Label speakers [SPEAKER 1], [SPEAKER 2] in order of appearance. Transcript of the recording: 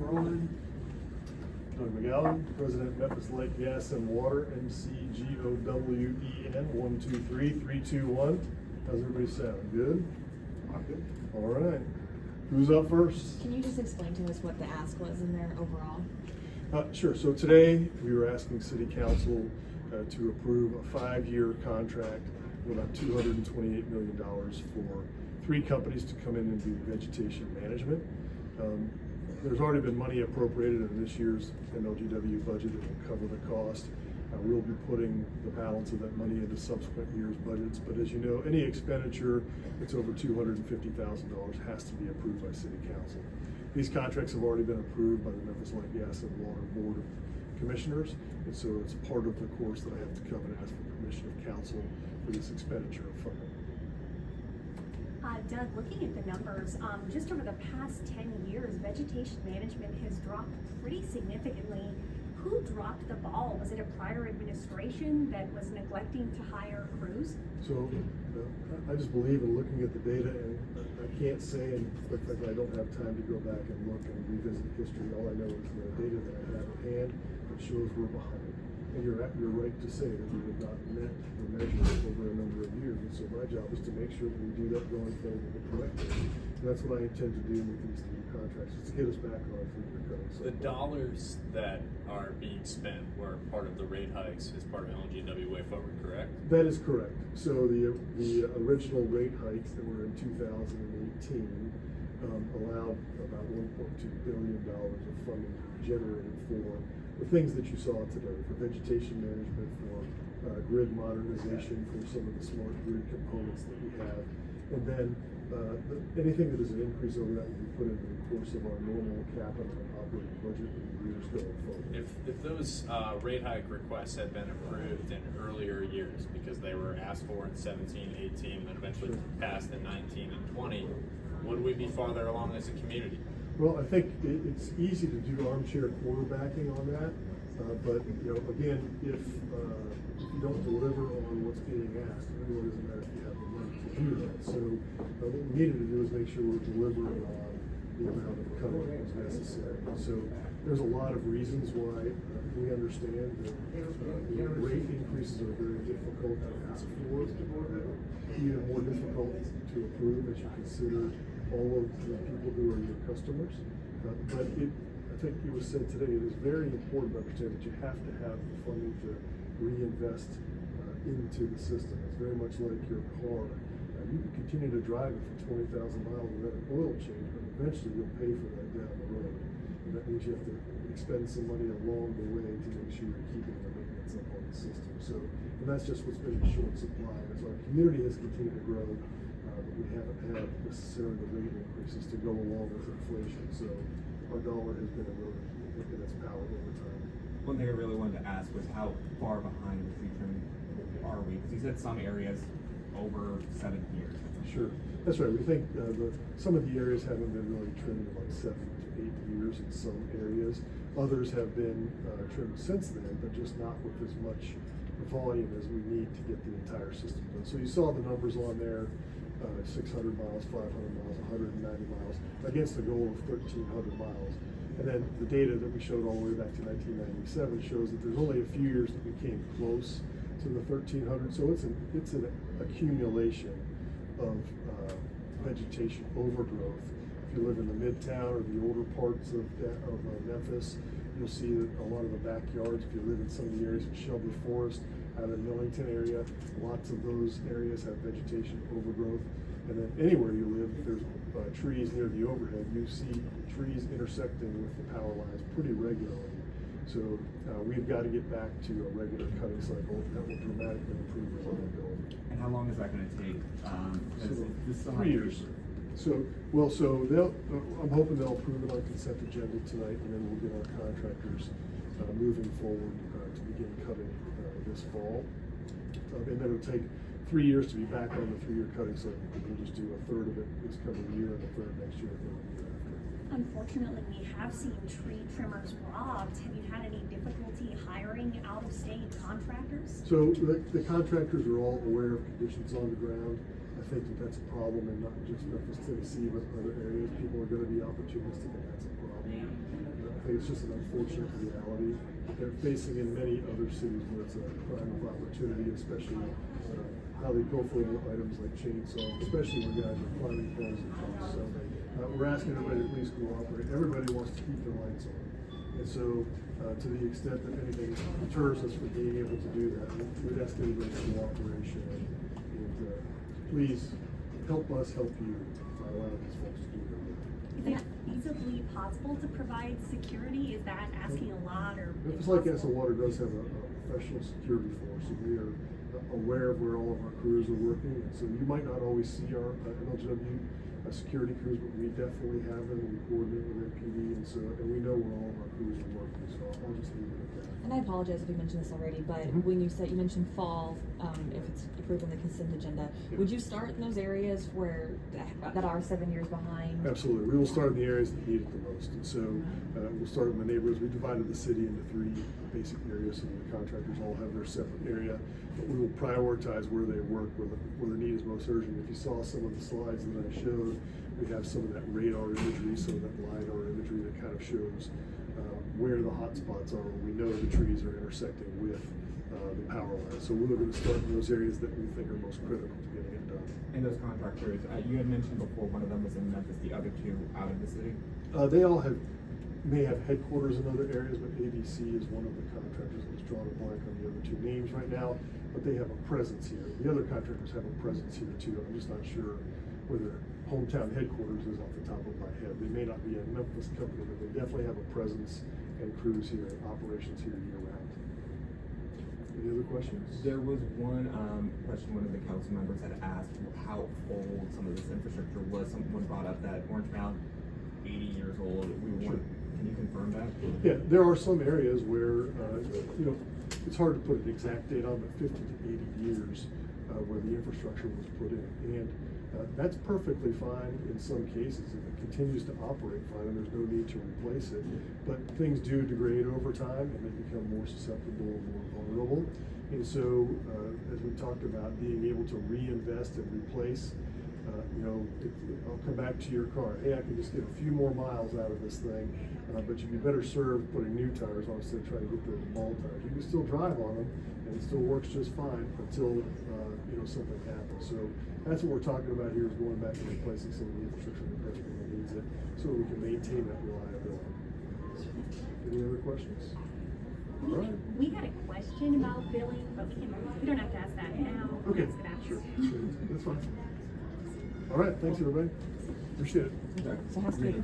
[SPEAKER 1] rolling. Doug McGowan, President, Memphis Light Gas and Water, MCGOWEN, 1, 2, 3, 3, 2, 1. How's everybody sound? Good?
[SPEAKER 2] I'm good.
[SPEAKER 1] All right. Who's up first?
[SPEAKER 3] Can you just explain to us what the ask was in there overall?
[SPEAKER 1] Sure. So today we were asking City Council to approve a 5-year contract of about $228 million for 3 companies to come in and do vegetation management. There's already been money appropriated in this year's MLGW budget that will cover the cost. We'll be putting the balance of that money into subsequent years' budgets, but as you know, any expenditure that's over $250,000 has to be approved by City Council. These contracts have already been approved by the Memphis Light Gas and Water Board of Commissioners, and so it's part of the course that I have to come and ask for permission of council for this expenditure of funding.
[SPEAKER 4] Doug, looking at the numbers, just over the past 10 years, vegetation management has dropped pretty significantly. Who dropped the ball? Was it a prior administration that was neglecting to hire crews?
[SPEAKER 1] So I just believe in looking at the data, and I can't say, and I don't have time to go back and look and revisit history. All I know is the data that I have at hand that shows we're behind. And you're right to say that we have not met the measure over a number of years. And so my job is to make sure that we do that going forward correctly. And that's what I intend to do with these 3 contracts, is to get us back on 3-year cutting cycle.
[SPEAKER 5] The dollars that are being spent were part of the rate hikes as part of LNGW Way Forward, correct?
[SPEAKER 1] That is correct. So the original rate hikes that were in 2018 allowed about $1.2 billion of funding generated for the things that you saw today, for vegetation management, for grid modernization, for some of the smart grid components that we have. And then anything that is an increase over that will be put into the course of our normal capital and operating budget in the years going forward.
[SPEAKER 5] If those rate hike requests had been approved in earlier years, because they were asked for in 17, 18, and then eventually passed in 19 and 20, would we be farther along as a community?
[SPEAKER 1] Well, I think it's easy to do armchair quarterbacking on that, but again, if you don't deliver on what's being asked, it really doesn't matter if you have the money to do that. So what we needed to do is make sure we're delivering on the amount of cutting that was necessary. So there's a lot of reasons why we understand that the rate increases are very difficult to ask for, even more difficult to approve as you consider all of the people who are your customers. But I think it was said today, it is very important to understand that you have to have the funding to reinvest into the system. It's very much like your car. You can continue to drive it for 20,000 miles without an oil change, but eventually you'll pay for that down the road. And that means you have to expend some money along the way to make sure you're keeping the maintenance up on the system. So, and that's just what's been in short supply. As our community has continued to grow, we haven't had necessarily the rate increases to go along with inflation. So our dollar has been eroded in its power over time.
[SPEAKER 2] One thing I really wanted to ask was how far behind the tree trimming are we? Because you said some areas over 7 years.
[SPEAKER 1] Sure, that's right. We think some of the areas haven't been really trimmed in like 7 to 8 years in some areas. Others have been trimmed since then, but just not with as much volume as we need to get the entire system done. So you saw the numbers on there. 600 miles, 500 miles, 190 miles, against the goal of 1,300 miles. And then the data that we showed all the way back to 1997 shows that there's only a few years that we came close to the 1,300. So it's an accumulation of vegetation overgrowth. If you live in the Midtown or the older parts of Memphis, you'll see that a lot of the backyards, if you live in some of the areas of Shelby Forest, out of the Millington area, lots of those areas have vegetation overgrowth. And then anywhere you live, if there's trees near the overhead, you see trees intersecting with the power lines pretty regularly. So we've got to get back to a regular cutting cycle that will dramatically improve reliability.
[SPEAKER 2] And how long is that going to take?
[SPEAKER 1] So 3 years. So I'm hoping they'll approve it on consent agenda tonight, and then we'll get our contractors moving forward to begin cutting this fall. And then it'll take 3 years to be back on the 3-year cutting cycle. We'll just do a third of it this coming year and a third next year, a third the year after.
[SPEAKER 4] Unfortunately, we have seen tree trimmers robbed. Have you had any difficulty hiring out-of-state contractors?
[SPEAKER 1] So the contractors are all aware of conditions on the ground. I think that that's a problem in not just Memphis, Tennessee, but other areas. People are going to be opportunistic, and that's a problem. think it's just an unfortunate reality that they're facing in many other cities where it's a crime of opportunity, especially highly profitable items like chainsaws, especially when guys are climbing poles and things. So we're asking everybody to please cooperate. Everybody wants to keep their lights on. And so, to the extent that anything deters us from being able to do that, we'd ask everybody's cooperation. And please help us help you by allowing these folks to do their work.
[SPEAKER 4] Is it feasibly possible to provide security? Is that asking a lot or?
[SPEAKER 1] Memphis Lake Gas and Water does have a professional security force, and we are aware of where all of our crews are working. And so you might not always see our MLW security crews, but we definitely have them. We coordinate with MPD, and we know where all of our crews are working. So I'll just leave it at that.
[SPEAKER 3] And I apologize if you mentioned this already, but
[SPEAKER 1] Mhm.
[SPEAKER 3] when you mentioned fall, if it's approved on the consent agenda,
[SPEAKER 1] Yeah.
[SPEAKER 3] would you start in those areas where that are 7 years behind?
[SPEAKER 1] Absolutely. We will start in the areas that need it the most. And so we'll start in the neighborhoods. We divided the city into 3 basic areas so that the contractors all have their separate area. But we will prioritize where they work, where the need is most urgent. If you saw some of the slides that I showed, we have some of that radar imagery, some of that LiDAR imagery that kind of shows where the hot spots are, where we know the trees are intersecting with the power lines. So we're going to start in those areas that we think are most critical to getting it done.
[SPEAKER 2] And those contractors, you had mentioned before one of them was in Memphis, the other 2 out of the city.
[SPEAKER 1] They all may have headquarters in other areas, but ABC is one of the contractors that was drawn a blank on the other 2 names right now, but they have a presence here. The other contractors have a presence here too. I'm just not sure where their hometown headquarters is off the top of my head. They may not be a Memphis company, but they definitely have a presence and crews here, operations here year round. Any other questions?
[SPEAKER 2] There was one question one of the council members had asked how old some of this infrastructure was. Someone brought up that Orange Mound, 80 years old.
[SPEAKER 1] Sure.
[SPEAKER 2] Can you confirm that?
[SPEAKER 1] Yeah, there are some areas where, it's hard to put an exact date on, but 50 to 80 years where the infrastructure was put in. And that's perfectly fine in some cases if it continues to operate fine and there's no need to replace it. But things do degrade over time and they become more susceptible and more vulnerable. And so, as we talked about, being able to reinvest and replace, I'll come back to your car. Hey, I can just get a few more miles out of this thing, but you'd be better served putting new tires on instead of trying to get those ball tires. You can still drive on them, and it still works just fine until something happens. So that's what we're talking about here: is going back and replacing some of the infrastructure that desperately needs it, so we can maintain that reliability. Any other questions? All right.
[SPEAKER 4] We had a question about billing, but we don't have to ask that now. We
[SPEAKER 1] Okay.
[SPEAKER 4] can ask it after.
[SPEAKER 1] Sure. That's fine. All right. Thanks, everybody. Appreciate it.
[SPEAKER 3] So it has to be.